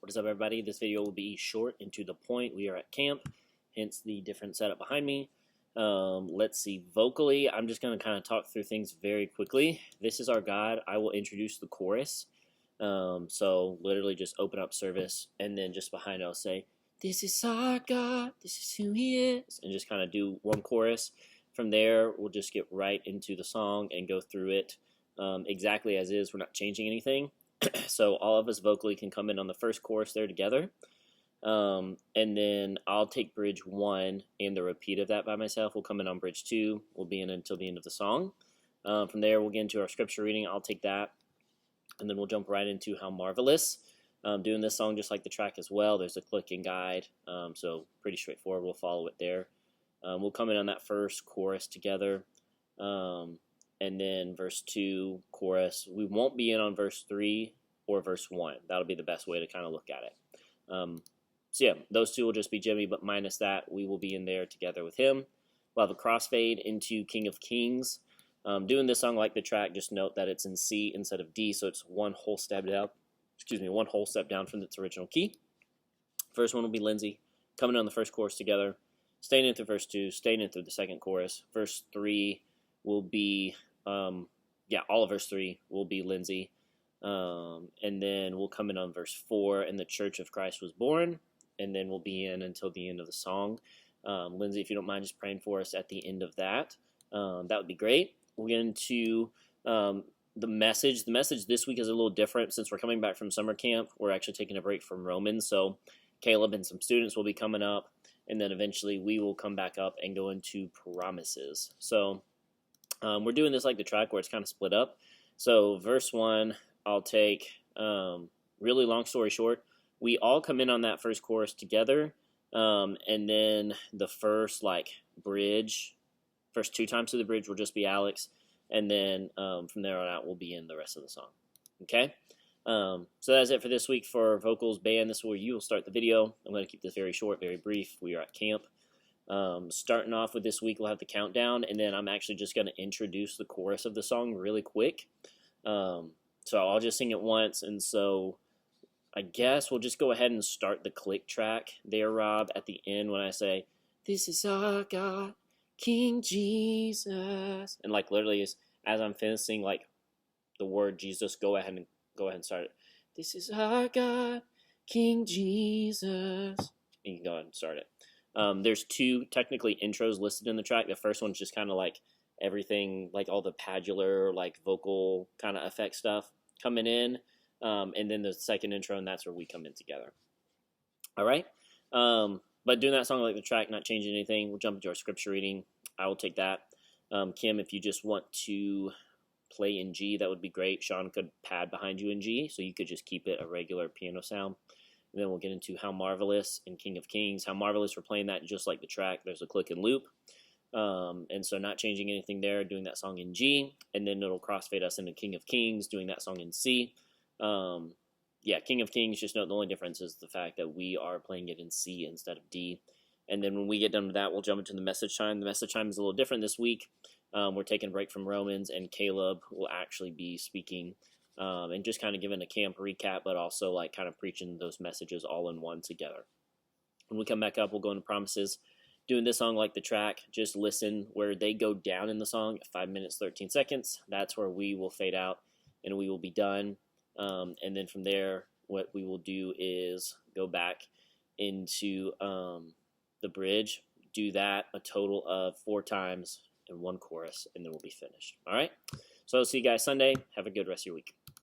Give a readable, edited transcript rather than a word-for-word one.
What is up, everybody? This video will be short and to the point. We are at camp, hence the different setup behind me. Let's see. Vocally, I'm just going to kind of talk through things very quickly. This is our God. I will introduce the chorus. So literally just open up service, and then just behind it I'll say, "This is our God, this is who He is," and just kind of do one chorus. From there, we'll just get right into the song and go through it exactly as is. We're not changing anything. So all of us vocally can come in on the first chorus there together. And then I'll take bridge 1 and the repeat of that by myself. We'll come in on bridge 2. We'll be in until the end of the song. From there, we'll get into our scripture reading. I'll take that. And then we'll jump right into How Marvelous. Doing this song just like the track as well. There's a click and guide. So pretty straightforward. We'll follow it there. We'll come in on that first chorus together. And then verse 2, chorus. We won't be in on verse 3 or verse 1. That'll be the best way to kind of look at it. So yeah, those two will just be Jimmy, but minus that, we will be in there together with him. We'll have a crossfade into King of Kings. Doing this song like the track, just note that it's in C instead of D, so it's one whole step down. One whole step down from its original key. First one will be Lindsay, coming on the first chorus together, staying in through verse 2, staying in through the second chorus. Verse 3 will be, all of verse 3 will be Lindsay. And then we'll come in on verse 4, and the Church of Christ was born. And then we'll be in until the end of the song. Lindsay, if you don't mind just praying for us at the end of that, that would be great. We'll get into the message. The message this week is a little different since we're coming back from summer camp. We're actually taking a break from Romans. So Caleb and some students will be coming up. And then eventually we will come back up and go into promises. So we're doing this like the track where it's kind of split up. So verse 1, I'll take, really long story short, we all come in on that first chorus together, and then the first bridge, first 2 times to the bridge will just be Alex, and then from there on out we'll be in the rest of the song. Okay? So that's it for this week for vocals, band. This is where you will start the video. I'm going to keep this very short, very brief. We are at camp. Starting off with this week, we'll have the countdown, and then I'm actually just going to introduce the chorus of the song really quick. So I'll just sing it once, and so I guess we'll just go ahead and start the click track there, Rob, at the end when I say, "This is our God, King Jesus," and literally as I'm finishing the word Jesus, go ahead and start it. "This is our God, King Jesus," and you can go ahead and start it. There's 2 technically intros listed in the track. The first one's just kind of everything, all the padular, vocal kind of effect stuff coming in. And then the second intro, and that's where we come in together. All right? But doing that song like the track, not changing anything. We'll jump into our scripture reading. I will take that. Kim, if you just want to play in G, that would be great. Sean could pad behind you in G, so you could just keep it a regular piano sound. And then we'll get into How Marvelous and King of Kings. How Marvelous, we're playing that just like the track. There's a click and loop. And so not changing anything there, doing that song in G. And then it'll crossfade us into King of Kings, doing that song in C. King of Kings, just note the only difference is the fact that we are playing it in C instead of D. And then when we get done with that, we'll jump into the message time. The message time is a little different this week. We're taking a break from Romans, and Caleb will actually be speaking and just kind of giving a camp recap, but also kind of preaching those messages all in one together. When we come back up, we'll go into promises. Doing this song like the track, just listen where they go down in the song at 5 minutes, 13 seconds. That's where we will fade out, and we will be done. And then from there, what we will do is go back into the bridge, do that a total of 4 times in one chorus, and then we'll be finished. All right? So I'll see you guys Sunday. Have a good rest of your week.